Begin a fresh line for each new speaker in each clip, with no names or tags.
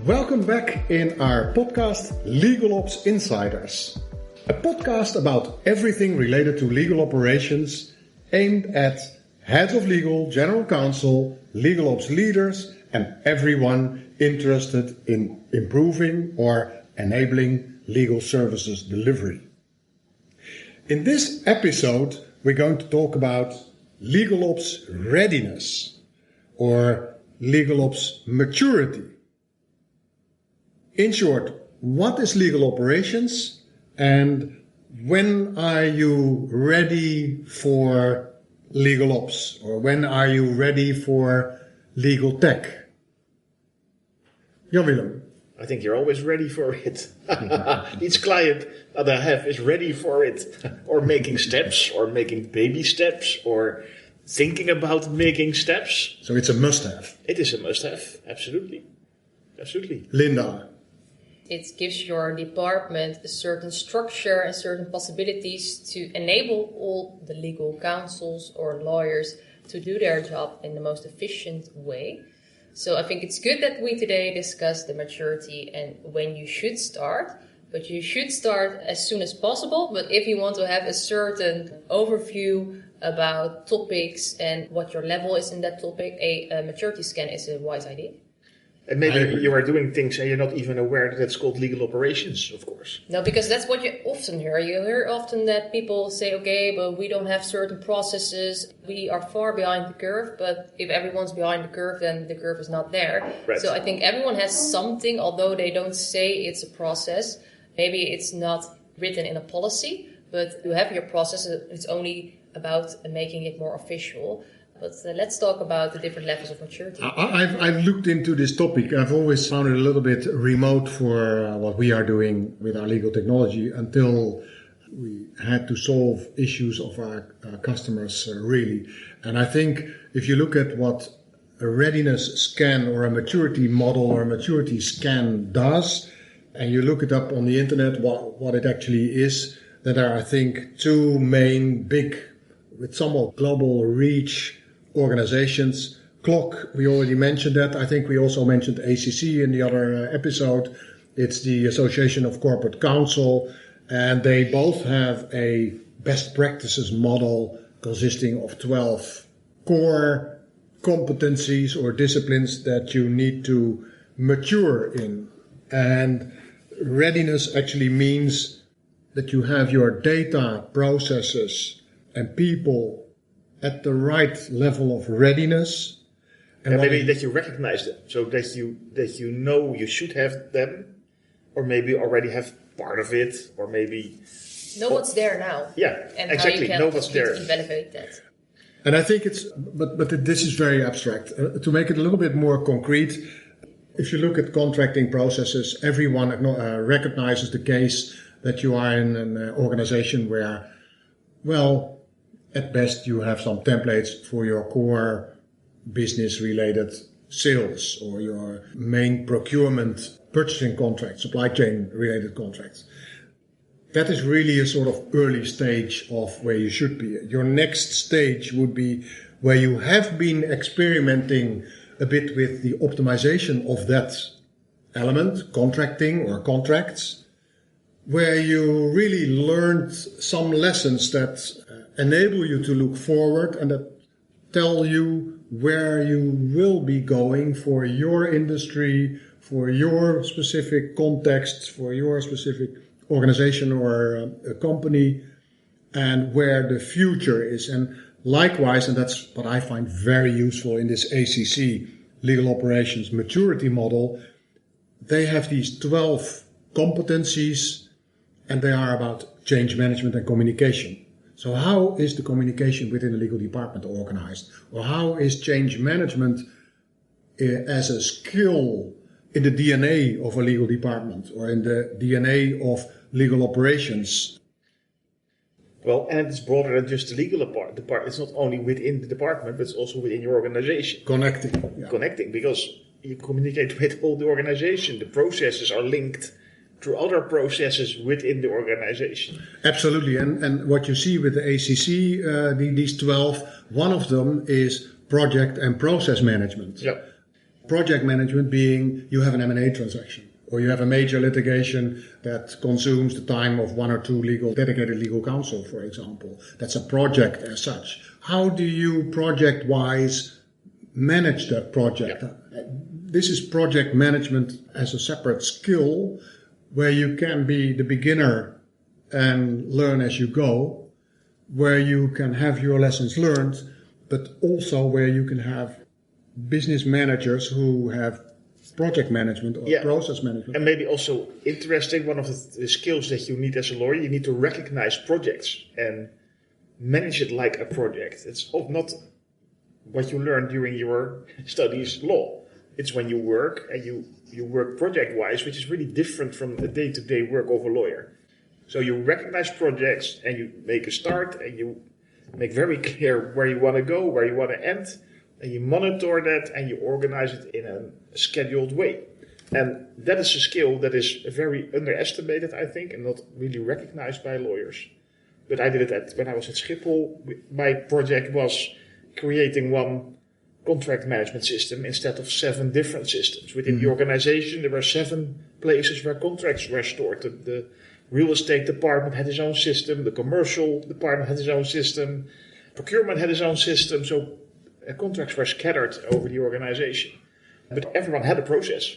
Welcome back in our podcast Legal Ops Insiders, a podcast about everything related to legal operations aimed at heads of legal, general counsel, legal ops leaders, and everyone interested in improving or enabling legal services delivery. In this episode, we're going to talk about legal ops readiness or legal ops maturity. In short, what is legal operations and when are you ready for legal ops, or when are you ready for legal tech? Jan-Willem.
I think you're always ready for it. Each client that I have is ready for it, or making steps, or making baby steps, or thinking about making steps.
So it's a must-have.
It is a must-have, absolutely. Absolutely.
Linda.
It gives your department a certain structure and certain possibilities to enable all the legal counsels or lawyers to do their job in the most efficient way. So I think it's good that we today discuss the maturity and when you should start. But you should start as soon as possible. But if you want to have a certain overview about topics and what your level is in that topic, a maturity scan is a wise idea.
And maybe you are doing things and you're not even aware that it's called legal operations, of course.
No, because that's what you often hear. You hear often that people say, okay, but we don't have certain processes. We are far behind the curve. But if everyone's behind the curve, then the curve is not there.
Right.
So I think everyone has something, although they don't say it's a process. Maybe it's not written in a policy, but you have your process. It's only about making it more official. But let's talk about the different levels of maturity.
I've looked into this topic. I've always found it a little bit remote for what we are doing with our legal technology until we had to solve issues of our customers really. And I think if you look at what a readiness scan or a maturity model or a maturity scan does, and you look it up on the internet, what it actually is, then there are, I think, two main big, with somewhat global reach organizations. CLOC, we already mentioned that. I think we also mentioned ACC in the other episode. It's the Association of Corporate Counsel, and they both have a best practices model consisting of 12 core competencies or disciplines that you need to mature in. And readiness actually means that you have your data, processes, and people at the right level of readiness.
And maybe that you recognize them, so that you know you should have them, or maybe already have part of it, or maybe
know what's there now.
Yeah,
and
exactly.
How you
know what's there.
Evaluate that.
And I think it's, but this is very abstract. To make it a little bit more concrete, if you look at contracting processes, everyone recognizes the case that you are in an organization where, well, at best, you have some templates for your core business-related sales or your main procurement purchasing contracts, supply chain-related contracts. That is really a sort of early stage of where you should be. Your next stage would be where you have been experimenting a bit with the optimization of that element, contracting or contracts, where you really learned some lessons that enable you to look forward and that tell you where you will be going for your industry, for your specific context, for your specific organization or a company, and where the future is. And likewise, and that's what I find very useful in this ACC, Legal Operations Maturity Model, they have these 12 competencies and they are about change management and communication. So how is the communication within the legal department organized? Or how is change management as a skill in the DNA of a legal department or in the DNA of legal operations?
Well, and it's broader than just the legal department. It's not only within the department, but it's also within your organization.
Connecting. Yeah.
Connecting, because you communicate with all the organization. The processes are linked through other processes within the organization.
Absolutely. And what you see with the ACC, these 12, one of them is project and process management.
Yep.
Project management being you have an M&A transaction, or you have a major litigation that consumes the time of one or two dedicated legal counsel, for example. That's a project as such. How do you project-wise manage that project? Yeah. This is project management as a separate skill where you can be the beginner and learn as you go, where you can have your lessons learned, but also where you can have business managers who have project management or process management.
And maybe also interesting, one of the skills that you need as a lawyer, you need to recognize projects and manage it like a project. It's not what you learn during your studies law. It's when you work and you work project-wise, which is really different from the day-to-day work of a lawyer. So you recognize projects and you make a start and you make very clear where you want to go, where you want to end, and you monitor that and you organize it in a scheduled way. And that is a skill that is very underestimated, I think, and not really recognized by lawyers. But I did it when I was at Schiphol. My project was creating one contract management system instead of 7 different systems. Within the organization, there were 7 places where contracts were stored. The real estate department had its own system, the commercial department had its own system, procurement had its own system, so contracts were scattered over the organization. But everyone had a process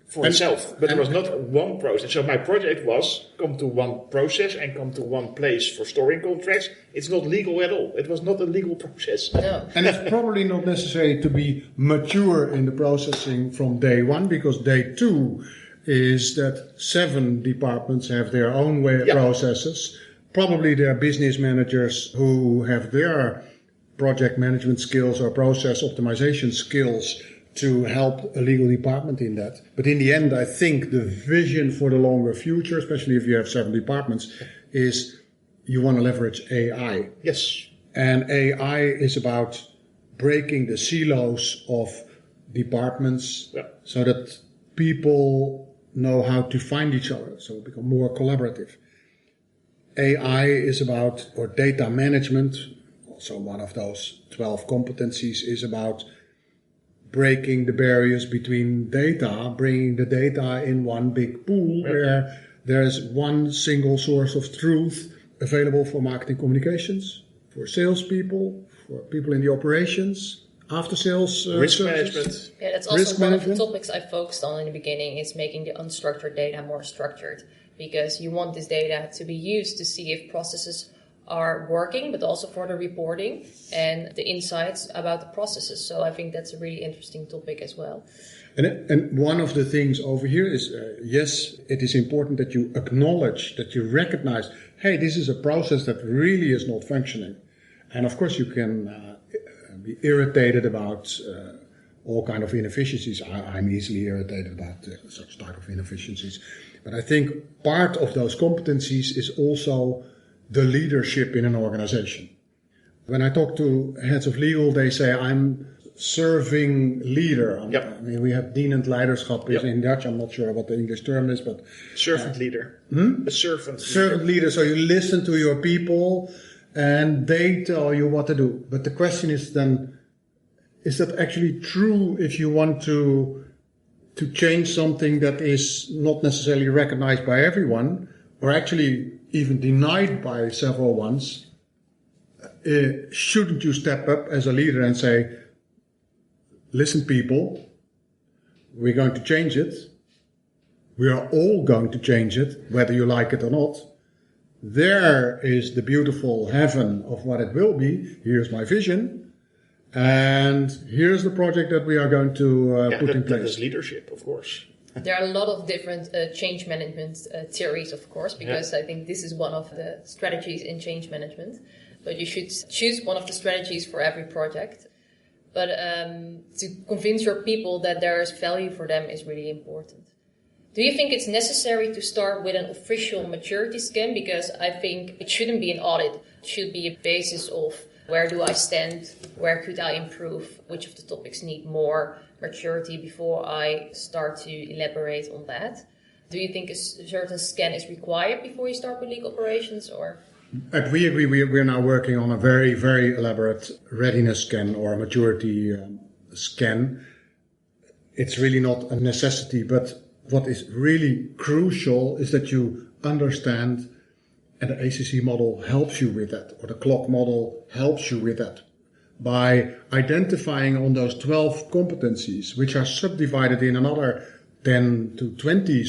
for itself, but there was not one process. So my project was come to one process and come to one place for storing contracts. It's not legal at all. It was not a legal process.
No.
And it's probably not necessary to be mature in the processing from day one, because day 2 is that 7 departments have their own way of processes. Probably there are business managers who have their project management skills or process optimization skills to help a legal department in that. But in the end, I think the vision for the longer future, especially if you have 7 departments, is you want to leverage AI.
Yes.
And AI is about breaking the silos of departments so that people know how to find each other, so become more collaborative. AI is about, or data management, also one of those 12 competencies, is about breaking the barriers between data, bringing the data in one big pool where there's one single source of truth available for marketing communications, for salespeople, for people in the operations, after sales
risk
services.
management.
Yeah, that's also one of the topics I focused on in the beginning, is making the unstructured data more structured, because you want this data to be used to see if processes are working, but also for the reporting and the insights about the processes. So I think that's a really interesting topic as well.
And one of the things over here is, yes, it is important that you acknowledge, that you recognize, hey, this is a process that really is not functioning. And of course you can be irritated about all kind of inefficiencies. I'm easily irritated about such type of inefficiencies. But I think part of those competencies is also the leadership in an organization. When I talk to heads of legal, they say, I'm serving leader. I mean, we have dienend leiderschap in Dutch. I'm not sure what the English term is, but...
Servant leader. A servant leader.
Servant leader. So you listen to your people and they tell you what to do. But the question is then, is that actually true if you want to change something that is not necessarily recognized by everyone, or actually even denied by several ones? Shouldn't you step up as a leader and say, listen people, we're going to change it. We are all going to change it, whether you like it or not. There is the beautiful heaven of what it will be. Here's my vision. And here's the project that we are going to put in place.
That is leadership, of course.
There are a lot of different change management theories, of course, because I think this is one of the strategies in change management. But you should choose one of the strategies for every project. But to convince your people that there is value for them is really important. Do you think it's necessary to start with an official maturity scan? Because I think it shouldn't be an audit. It should be a basis of where do I stand, where could I improve, which of the topics need more maturity before I start to elaborate on that. Do you think a certain scan is required before you start with legal operations, or?
At Weagree, we're now working on a very, very elaborate readiness scan or a maturity scan. it's really not a necessity, but what is really crucial is that you understand, and the ACC model helps you with that, or the CLOC model helps you with that, by identifying on those 12 competencies, which are subdivided in another 10 to 20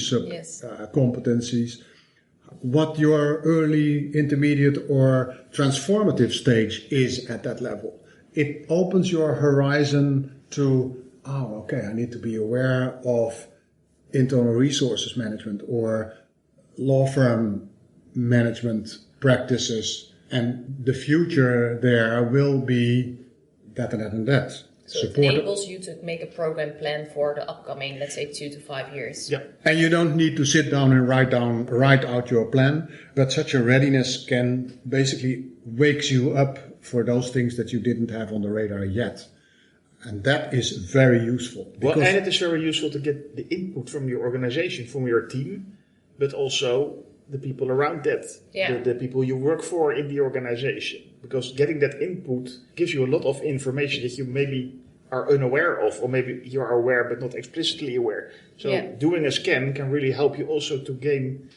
competencies, what your early, intermediate, or transformative stage is at that level. It opens your horizon to, I need to be aware of internal resources management or law firm management practices, and the future there will be that and that and that.
So it enables you to make a program plan for the upcoming, let's say, 2 to 5 years.
Yeah. And you don't need to sit down and write out your plan, but such a readiness can basically wakes you up for those things that you didn't have on the radar yet. And that is very useful.
Well, and it is very useful to get the input from your organization, from your team, but also the people around that, the people you work for in the organization. Because getting that input gives you a lot of information that you maybe are unaware of, or maybe you are aware but not explicitly aware. So doing a scan can really help you also to gain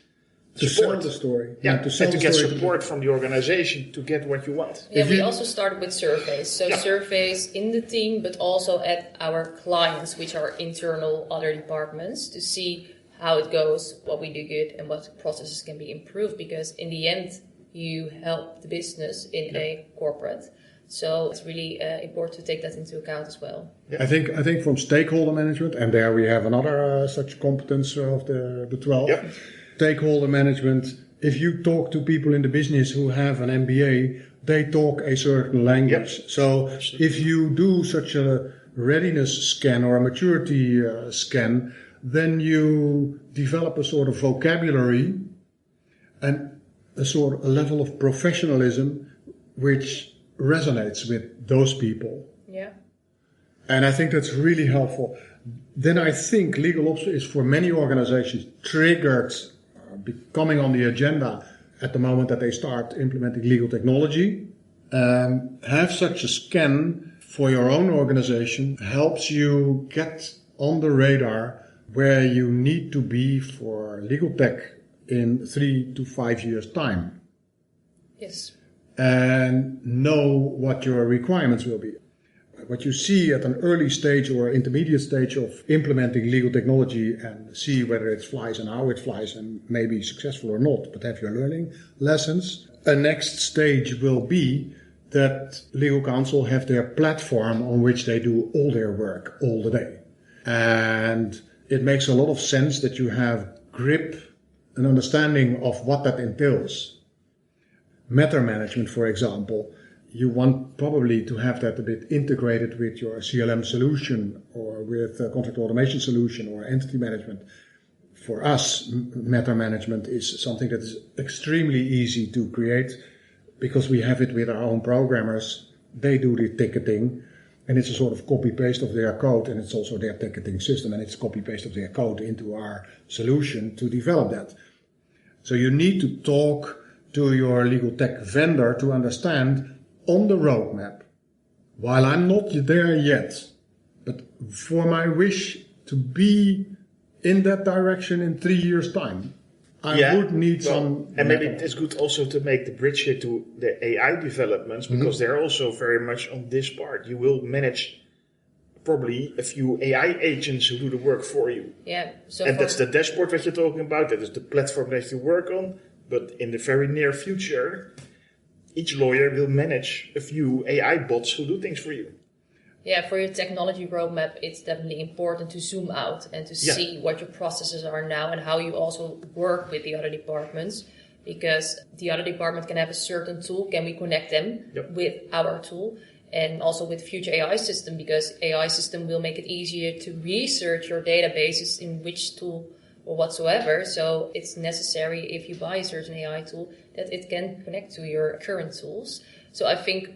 support.
Sell the story.
To get support from the organization to get what you want.
Yeah, we also started with surveys. So surveys in the team, but also at our clients, which are internal other departments, to see how it goes, what we do good, and what processes can be improved. Because in the end, you help the business in a corporate. So it's really important to take that into account as well.
Yeah. I think from stakeholder management, and there we have another such competence of the 12. Yep. Stakeholder management, if you talk to people in the business who have an MBA, they talk a certain language. Yep. So if you do such a readiness scan or a maturity scan, then you develop a sort of vocabulary and a level of professionalism which resonates with those people.
Yeah.
And I think that's really helpful. Then I think legal ops is for many organizations triggered, becoming on the agenda at the moment that they start implementing legal technology. Have such a scan for your own organization helps you get on the radar where you need to be for legal tech in 3 to 5 years' time.
Yes.
And know what your requirements will be. What you see at an early stage or intermediate stage of implementing legal technology and see whether it flies and how it flies and may be successful or not, but have your learning lessons. A next stage will be that legal counsel have their platform on which they do all their work all the day. And it makes a lot of sense that you have grip and understanding of what that entails. Matter management, for example, you want probably to have that a bit integrated with your CLM solution or with a contract automation solution or entity management. For us, matter management is something that is extremely easy to create because we have it with our own programmers. They do the ticketing and it's a sort of copy-paste of their code, and it's also their ticketing system, and it's copy-paste of their code into our solution to develop that. So you need to talk to your legal tech vendor to understand on the roadmap, while I'm not there yet, but for my wish to be in that direction in 3 years' time, I would need some...
And maybe it's good also to make the bridge here to the AI developments, because they're also very much on this part. You will manage probably a few AI agents who do the work for you.
Yeah. So
and that's the dashboard that you're talking about. That is the platform that you work on. But in the very near future, each lawyer will manage a few AI bots who do things for you.
Yeah, for your technology roadmap, it's definitely important to zoom out and to see what your processes are now and how you also work with the other departments. Because the other department can have a certain tool. Can we connect them with our tool? And also with future AI system, because AI system will make it easier to research your databases in which tool or whatsoever. So it's necessary if you buy a certain AI tool that it can connect to your current tools. So I think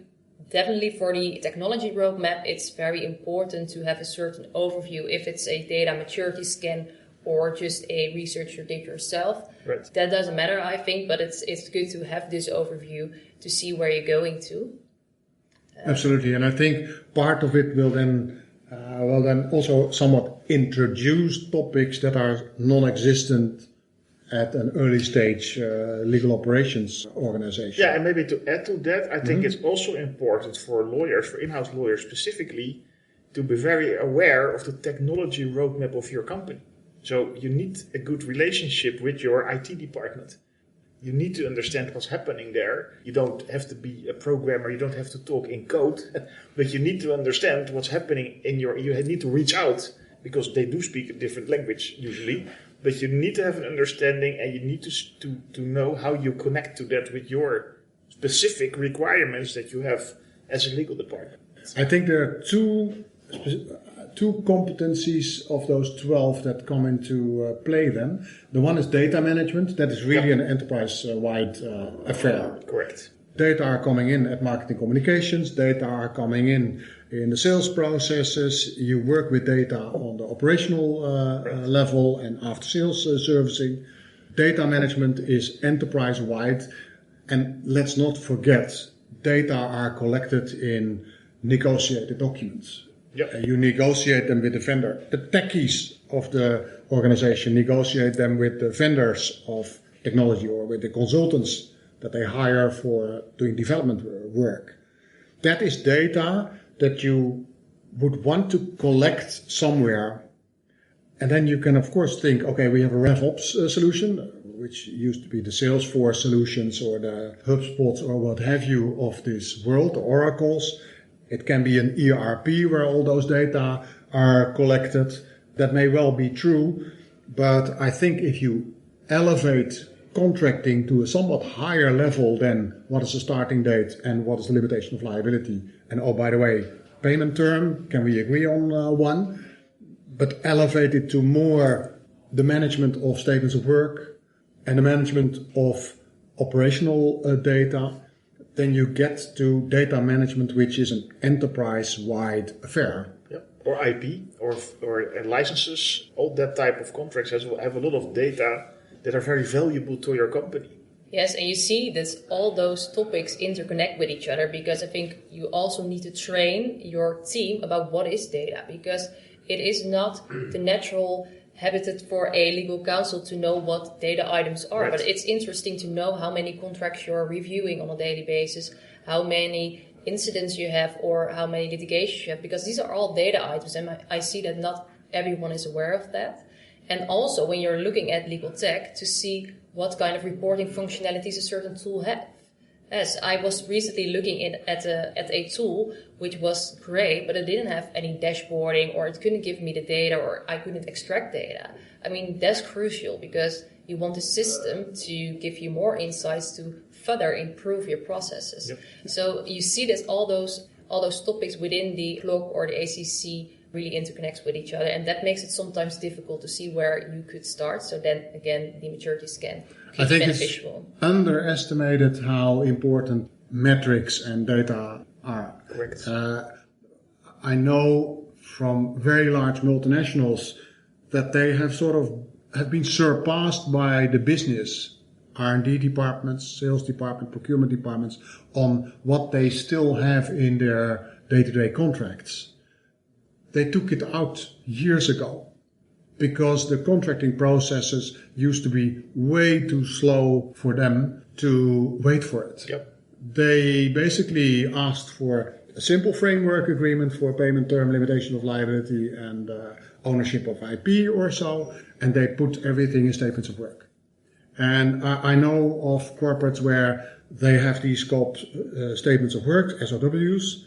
definitely for the technology roadmap, it's very important to have a certain overview. If it's a data maturity scan or just a research you did yourself, that doesn't matter, I think, but it's good to have this overview to see where you're going to.
Absolutely, and I think part of it will then Well, then also somewhat introduce topics that are non-existent at an early stage legal operations organization.
Yeah, and maybe to add to that, I think it's also important for lawyers, for in-house lawyers specifically, to be very aware of the technology roadmap of your company. So you need a good relationship with your IT department. You need to understand what's happening there. You don't have to be a programmer, you don't have to talk in code, but you need to understand what's happening you need to reach out, because they do speak a different language usually, but you need to have an understanding, and you need to know how you connect to that with your specific requirements that you have as a legal department.
I think there are two competencies of those 12 that come into play then. The one is data management. That is really an enterprise-wide affair.
Correct.
Data are coming in at marketing communications. Data are coming in the sales processes. You work with data on the operational level and after-sales servicing. Data management is enterprise-wide. And let's not forget, data are collected in negotiated documents.
Yep.
You negotiate them with the vendor. The techies of the organization negotiate them with the vendors of technology or with the consultants that they hire for doing development work. That is data that you would want to collect somewhere. And then you can, of course, think, okay, we have a RevOps solution, which used to be the Salesforce solutions or the HubSpots or what have you of this world, the Oracles. It can be an ERP where all those data are collected. That may well be true, but I think if you elevate contracting to a somewhat higher level than what is the starting date and what is the limitation of liability, and oh, by the way, payment term, can we agree on one? But elevate it to more the management of statements of work and the management of operational data, then you get to data management, which is an enterprise-wide affair.
Yep. Or IP, or licenses, all that type of contracts have a lot of data that are very valuable to your company.
Yes, and you see that all those topics interconnect with each other, because I think you also need to train your team about what is data, because it is not the natural habitat for a legal counsel to know what data items are, but it's interesting to know how many contracts you're reviewing on a daily basis, how many incidents you have, or how many litigations you have, because these are all data items, and I see that not everyone is aware of that. And also when you're looking at legal tech, to see what kind of reporting functionalities a certain tool has. Yes, I was recently looking at a tool which was great, but it didn't have any dashboarding, or it couldn't give me the data, or I couldn't extract data. I mean, that's crucial, because you want a system to give you more insights to further improve your processes.
Yep.
So you see that all those topics within the CLOC or the ACC really interconnects with each other, and that makes it sometimes difficult to see where you could start. So then again, the maturity scan is beneficial.
It's underestimated how important metrics and data are.
Correct.
I know from very large multinationals that they have been surpassed by the business, R&D departments, sales department, procurement departments, on what they still have in their day-to-day contracts. They took it out years ago because the contracting processes used to be way too slow for them to wait for it.
Yep.
They basically asked for a simple framework agreement for payment term, limitation of liability, and ownership of IP or so, and they put everything in statements of work. And I know of corporates where they have these called statements of work, SOWs,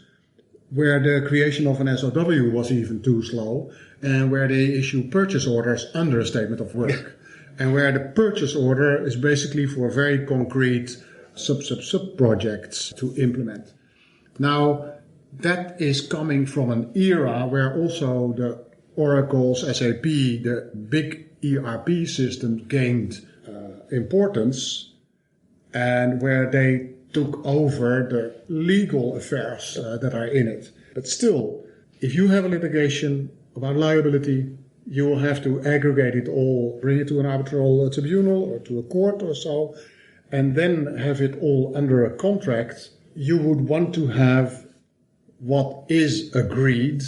where the creation of an SOW was even too slow, and where they issue purchase orders under a statement of work, and where the purchase order is basically for very concrete sub projects to implement. Now, that is coming from an era where also the Oracle's SAP, the big ERP system, gained importance, and where they took over the legal affairs that are in it. But still, if you have a litigation about liability, you will have to aggregate it all, bring it to an arbitral tribunal or to a court or so, and then have it all under a contract. You would want to have what is agreed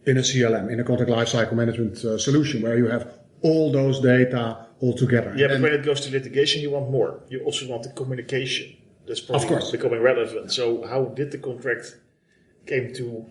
in a CLM, in a contract lifecycle management solution, where you have all those data all together.
Yeah, but when it goes to litigation, you want more. You also want the communication. That's probably becoming relevant. So how did the contract came to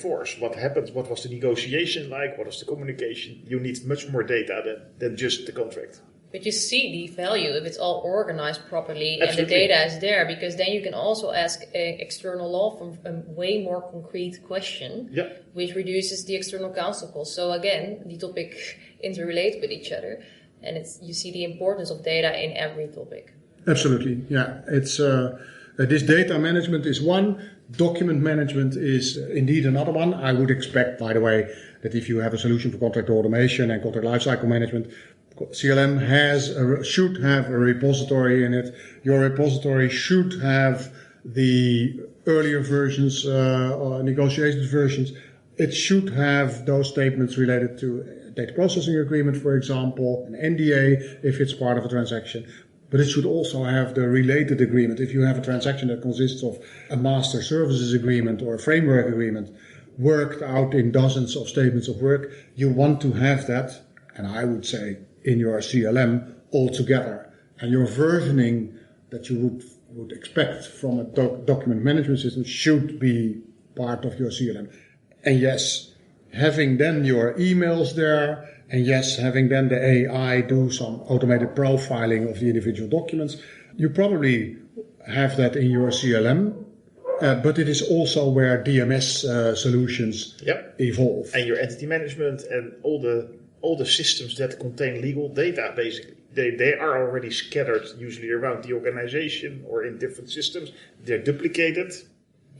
force? What happened? What was the negotiation like? What was the communication? You need much more data than just the contract.
But you see the value if it's all organized properly.
Absolutely.
And the data is there, because then you can also ask external law from a way more concrete question, which reduces the external counsel cost. So again, the topic interrelate with each other, and you see the importance of data in every topic.
Absolutely, yeah. It's this data management is one. Document management is indeed another one. I would expect, by the way, that if you have a solution for contract automation and contract lifecycle management, CLM should have a repository in it. Your repository should have the earlier versions or negotiated versions. It should have those statements related to a data processing agreement, for example, an NDA if it's part of a transaction. But it should also have the related agreement. If you have a transaction that consists of a master services agreement or a framework agreement worked out in dozens of statements of work, you want to have that, and I would say in your CLM all together. And your versioning that you would expect from a document management system should be part of your CLM. And yes, having then your emails there, and yes, having then the AI do some automated profiling of the individual documents, you probably have that in your CLM, but it is also where DMS solutions evolve.
And your entity management and all the systems that contain legal data, basically. They are already scattered usually around the organization or in different systems. They're duplicated.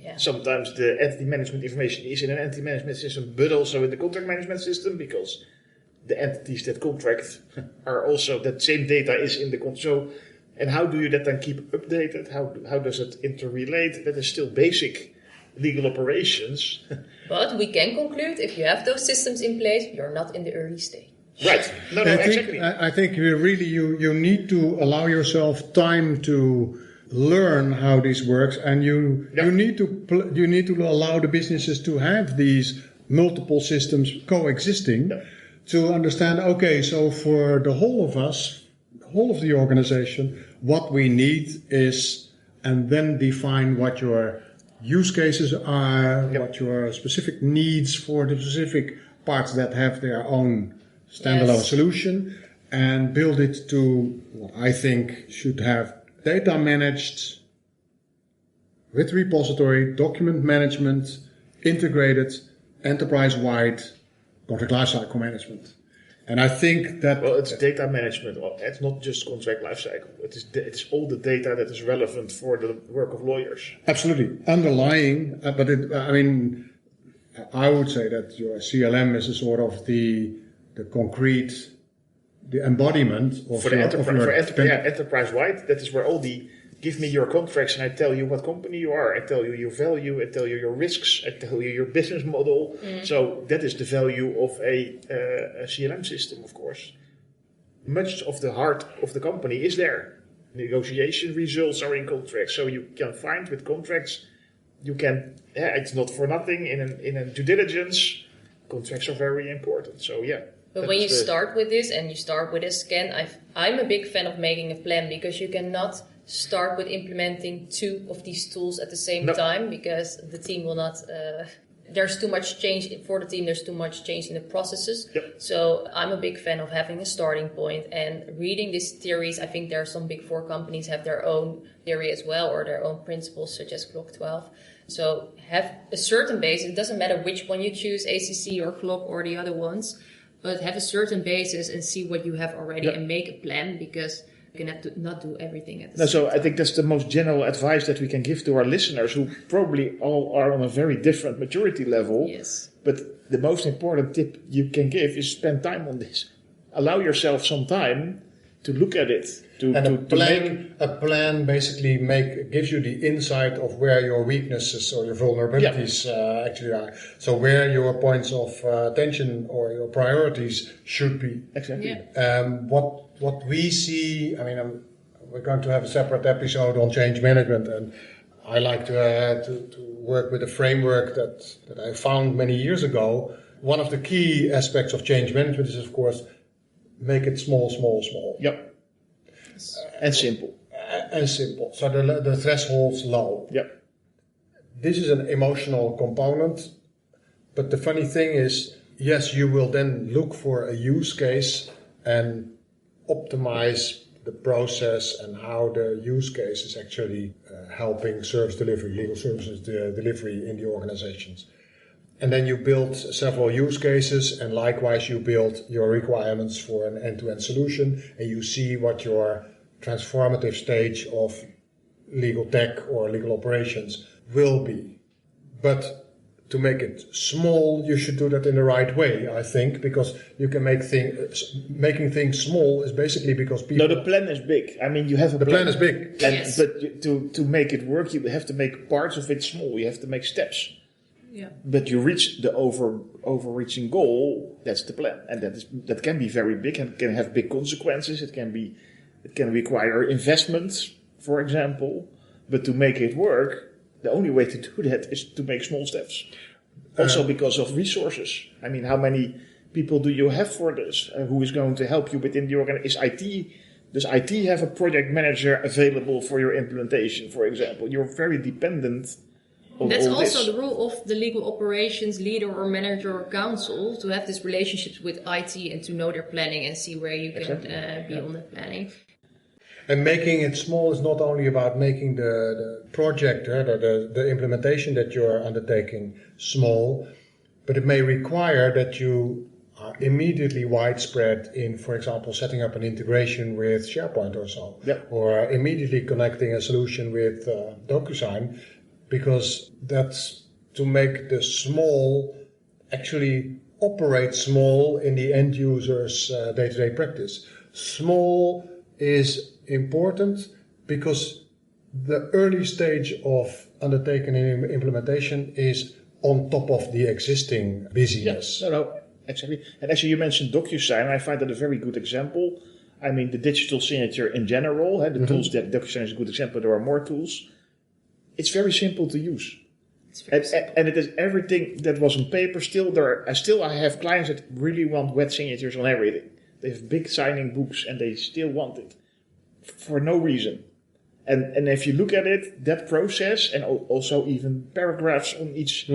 Yeah. Sometimes the entity management information is in an entity management system, but also in the contract management system, because the entities that contract are also, that same data is in the contract. So, and how do you that then keep updated? How does it interrelate? That is still basic legal operations.
But we can conclude, if you have those systems in place, you're not in the early stage.
Right. No, exactly.
I think you need to allow yourself time to learn how this works, and you need to allow the businesses to have these multiple systems coexisting to understand, okay, so for the whole of us, the whole of the organization, what we need is, and then define what your use cases are, what your specific needs for the specific parts that have their own standalone solution, and build it to what I think should have data managed with repository, document management, integrated, enterprise-wide contract lifecycle management. And I think that...
Well, it's data management. Well, it's not just contract lifecycle. It's all the data that is relevant for the work of lawyers.
Absolutely. Underlying, I would say that your CLM is a sort of the concrete, the embodiment of
for enterprise-wide. That is where all the give me your contracts and I tell you what company you are. I tell you your value. I tell you your risks. I tell you your business model. So that is the value of a CLM system, of course. Much of the heart of the company is there. Negotiation results are in contracts. So you can find with contracts, you can, it's not for nothing in a due diligence. Contracts are very important. So
But when you start with this and you start with a scan, I'm a big fan of making a plan, because you cannot start with implementing 2 of these tools at the same time, because the team will not, there's too much change for the team, there's too much change in the processes. So I'm a big fan of having a starting point and reading these theories. I think there are some big 4 companies have their own theory as well, or their own principles, such as CLOC 12. So have a certain base. It doesn't matter which one you choose, ACC or CLOC or the other ones, but have a certain basis and see what you have already and make a plan, because you can not do everything at the same
So
time.
I think that's the most general advice that we can give to our listeners, who probably all are on a very different maturity level.
Yes.
But the most important tip you can give is spend time on this. Allow yourself some time to look at it.
A plan basically gives you the insight of where your weaknesses or your vulnerabilities actually are. So where your points of attention or your priorities should be.
Exactly.
What we see, we're going to have a separate episode on change management, and I like to work with a framework that I found many years ago. One of the key aspects of change management is, of course, make it small, small, small.
Yep. And simple.
And simple. So the threshold's low.
Yep.
This is an emotional component, but the funny thing is, yes, you will then look for a use case and optimize the process and how the use case is actually helping service delivery, legal services delivery in the organizations. And then you build several use cases, and likewise you build your requirements for an end-to-end solution, and you see what your transformative stage of legal tech or legal operations will be. But to make it small, you should do that in the right way, I think, because you can making things small is basically because people...
No, the plan is big. I mean, you have a
plan. The plan is big.
Yes.
But to make it work, you have to make parts of it small. You have to make steps.
Yeah.
But you reach the overreaching goal, that's the plan. And that can be very big and can have big consequences. It can require investments, for example. But to make it work, the only way to do that is to make small steps. Also because of resources. I mean, how many people do you have for this? Who is going to help you within the organization? Does IT have a project manager available for your implementation, for example? You're very dependent on
That's
all
also
this.
the role of the legal operations leader or manager or counsel, to have this relationships with IT and to know their planning and see where you can be on the planning.
And making it small is not only about making the project, the implementation that you're undertaking small, but it may require that you are immediately widespread in, for example, setting up an integration with SharePoint or so, or immediately connecting a solution with DocuSign, because that's to make the small actually operate small in the end user's day-to-day practice. Small is important because the early stage of undertaking implementation is on top of the existing busyness.
Yes, no, exactly. And actually you mentioned DocuSign. I find that a very good example. I mean, the digital signature in general, the tools that DocuSign is a good example, there are more tools. It's very simple to use. And it is everything that was on paper still there. I have clients that really want wet signatures on everything. They have big signing books and they still want it. For no reason. And if you look at it, that process and also even paragraphs on each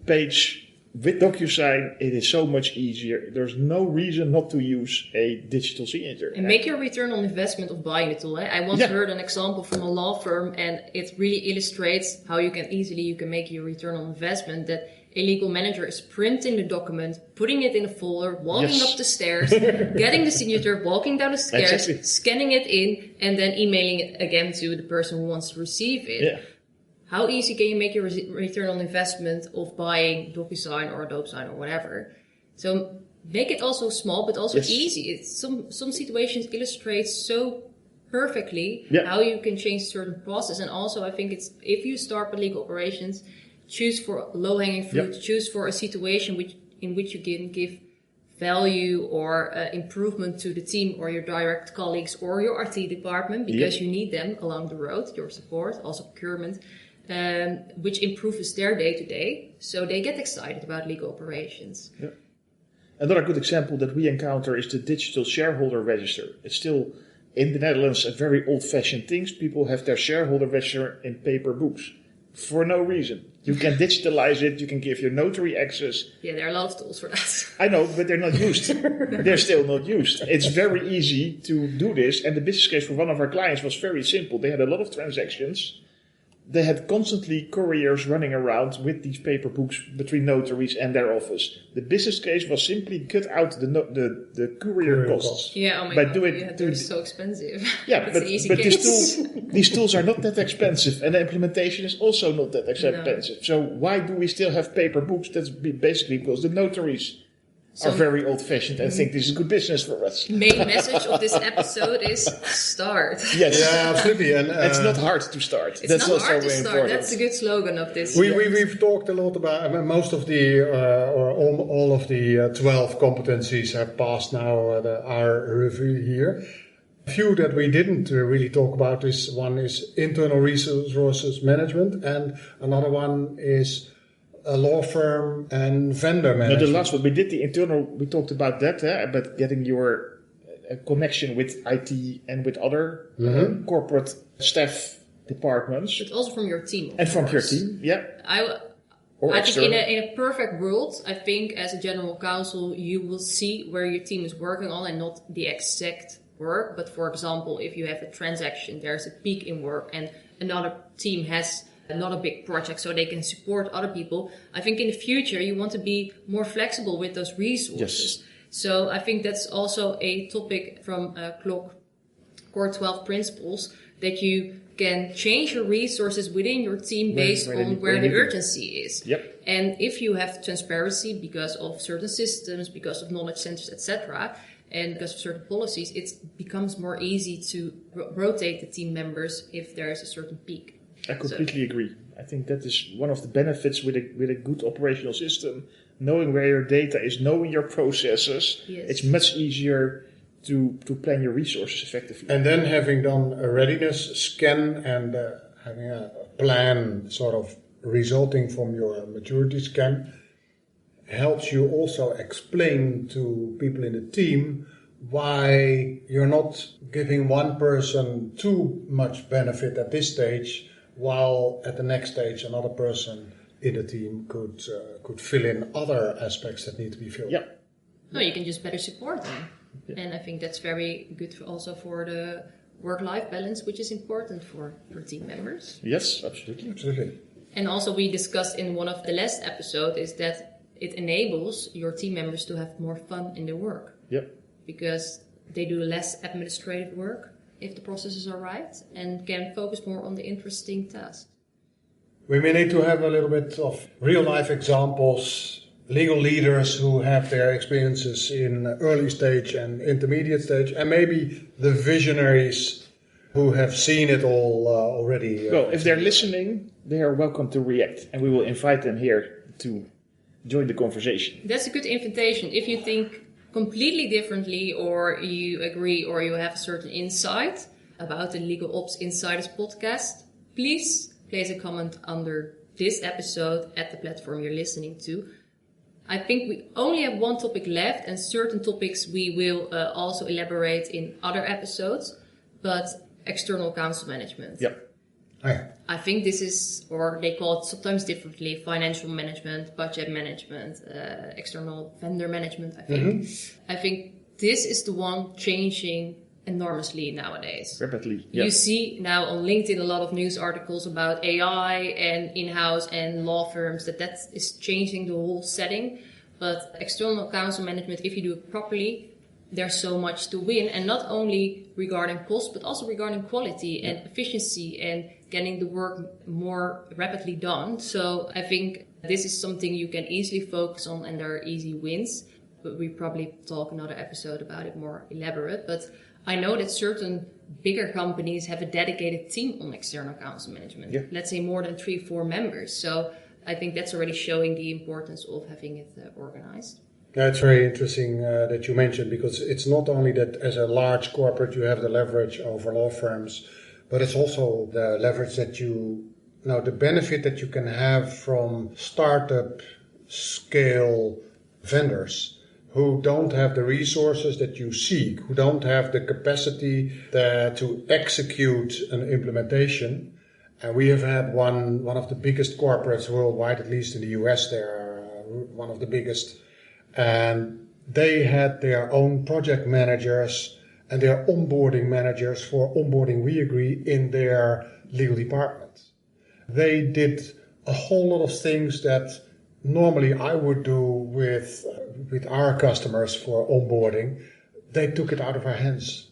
page with DocuSign, it is so much easier. There's no reason not to use a digital signature.
And make your return on investment of buying the tool. I once heard an example from a law firm, and it really illustrates how you can make your return on investment. That a legal manager is printing the document, putting it in a folder, walking up the stairs, getting the signature, walking down the stairs, scanning it in, and then emailing it again to the person who wants to receive it. Yeah. How easy can you make your return on investment of buying DocuSign or Adobe Sign or whatever? So make it also small, but also easy. It's some situations illustrate so perfectly how you can change certain process. And also I think it's, if you start with legal operations, choose for low-hanging fruit, choose for a situation in which you can give value or improvement to the team or your direct colleagues or your RT department, because you need them along the road, your support, also procurement, which improves their day-to-day, so they get excited about legal operations. Yeah.
Another good example that we encounter is the digital shareholder register. It's still, in the Netherlands, a very old-fashioned thing. People have their shareholder register in paper books for no reason. You can digitalize it, you can give your notary access.
Yeah, there are a lot of tools for that.
I know, but they're not used. They're still not used. It's very easy to do this, and the business case for one of our clients was very simple. They had a lot of transactions. They had constantly couriers running around with these paper books between notaries and their office. The business case was simply cut out the courier costs.
Yeah, oh my God, they're so expensive.
Yeah, but these tools are not that expensive, and the implementation is also not that expensive. No. So why do we still have paper books? That's basically because the notaries are very old-fashioned and think this is good business for us.
Main message of this episode is start.
Yes,
yeah, absolutely. And
it's not hard to start.
It's not hard to start. Important. That's a good slogan of this.
We've talked a lot about most of the or all of the 12 competencies have passed now our review here. A few that we didn't really talk about is one is internal resources management, and another one is a law firm and vendor management.
No, the last one, we did the internal, we talked about that, about getting your connection with IT and with other corporate staff departments.
But also from your team.
And from your team, yeah.
I think in a perfect world, I think as a general counsel, you will see where your team is working on and not the exact work. But for example, if you have a transaction, there's a peak in work and another team has not a big project so they can support other people. I think in the future, you want to be more flexible with those resources. Yes. So I think that's also a topic from CLOC Core 12 principles, that you can change your resources within your team based on where the urgency is.
Yep.
And if you have transparency because of certain systems, because of knowledge centers, etc., and because of certain policies, it becomes more easy to rotate the team members if there is a certain peak.
I completely agree. I think that is one of the benefits with a good operational system. Knowing where your data is, knowing your processes, it's much easier to plan your resources effectively.
And then having done a readiness scan and having a plan sort of resulting from your maturity scan helps you also explain to people in the team why you're not giving one person too much benefit at this stage, while at the next stage another person in the team could fill in other aspects that need to be filled.
Yeah.
No, you can just better support them. Yeah. And I think that's very good also for the work-life balance, which is important for team members.
Yes, absolutely.
Absolutely.
And also we discussed in one of the last episodes is that it enables your team members to have more fun in their work.
Yep.
Because they do less administrative work if the processes are right and can focus more on the interesting tasks.
We may need to have a little bit of real-life examples, legal leaders who have their experiences in early stage and intermediate stage, and maybe the visionaries who have seen it all already.
Well, if they're listening, they are welcome to react, and we will invite them here to join the conversation.
That's a good invitation. If you think completely differently, or you agree, or you have a certain insight about the Legal Ops Insiders podcast, please place a comment under this episode at the platform you're listening to. I think we only have one topic left, and certain topics we will also elaborate in other episodes, but external counsel management.
Yep.
I think this is, or they call it sometimes differently, financial management, budget management, external vendor management, I think. Mm-hmm. I think this is the one changing enormously nowadays.
Rapidly.
You see now on LinkedIn a lot of news articles about AI and in-house and law firms, that is changing the whole setting. But external counsel management, if you do it properly, there's so much to win, and not only regarding cost, but also regarding quality and efficiency and getting the work more rapidly done. So I think this is something you can easily focus on, and there are easy wins. But we probably talk another episode about it more elaborate. But I know that certain bigger companies have a dedicated team on external counsel management. Yeah. Let's say more than 3-4 members. So I think that's already showing the importance of having it organized.
That's very interesting that you mentioned, because it's not only that as a large corporate you have the leverage over law firms, but it's also the leverage that the benefit that you can have from startup scale vendors who don't have the resources that you seek, who don't have the capacity to execute an implementation. And we have had one of the biggest corporates worldwide, at least in the US, they're one of the biggest. And they had their own project managers and their onboarding managers for onboarding Weagree in their legal department. They did a whole lot of things that normally I would do with our customers for onboarding. They took it out of our hands.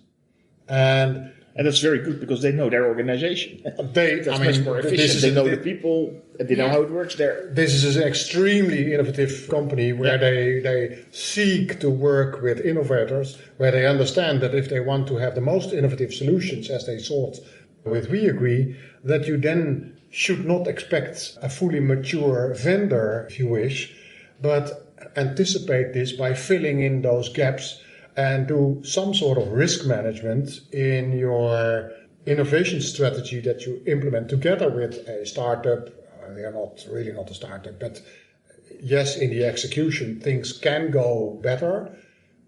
And
that's very good, because they know their organization. That's much more efficient. They know the people, and they know how it works there.
This is an extremely innovative company where they seek to work with innovators, where they understand that if they want to have the most innovative solutions, as they sought with Weagree, that you then should not expect a fully mature vendor, if you wish, but anticipate this by filling in those gaps and do some sort of risk management in your innovation strategy that you implement together with a startup. They are not really not a startup, but yes, in the execution, things can go better.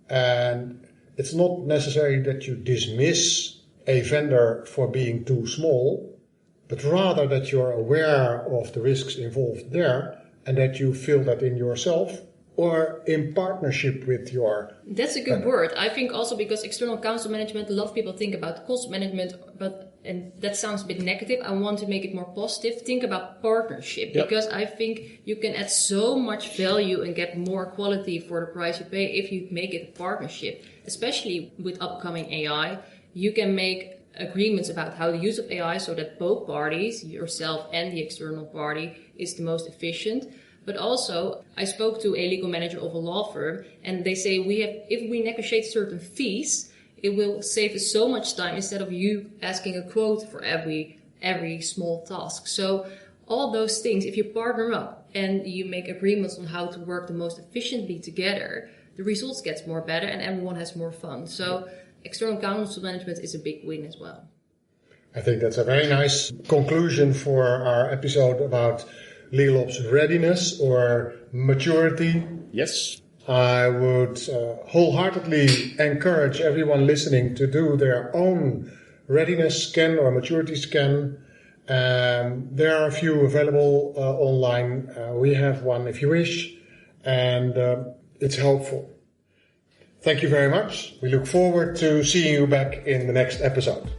And it's not necessary that you dismiss a vendor for being too small, but rather that you're aware of the risks involved there and that you feel that in yourself or in partnership with your...
That's a good word. I think also because external counsel management, a lot of people think about cost management, and that sounds a bit negative. I want to make it more positive. Think about partnership, because I think you can add so much value and get more quality for the price you pay if you make it a partnership. Especially with upcoming AI, you can make agreements about how the use of AI so that both parties, yourself and the external party, is the most efficient. But also, I spoke to a legal manager of a law firm, and they say if we negotiate certain fees, it will save us so much time instead of you asking a quote for every small task. So all those things, if you partner up and you make agreements on how to work the most efficiently together, the results gets more better and everyone has more fun. So external counsel management is a big win as well.
I think that's a very nice conclusion for our episode about legal ops readiness or maturity.
Yes.
I would wholeheartedly encourage everyone listening to do their own readiness scan or maturity scan. There are a few available online. We have one if you wish, and it's helpful. Thank you very much. We look forward to seeing you back in the next episode.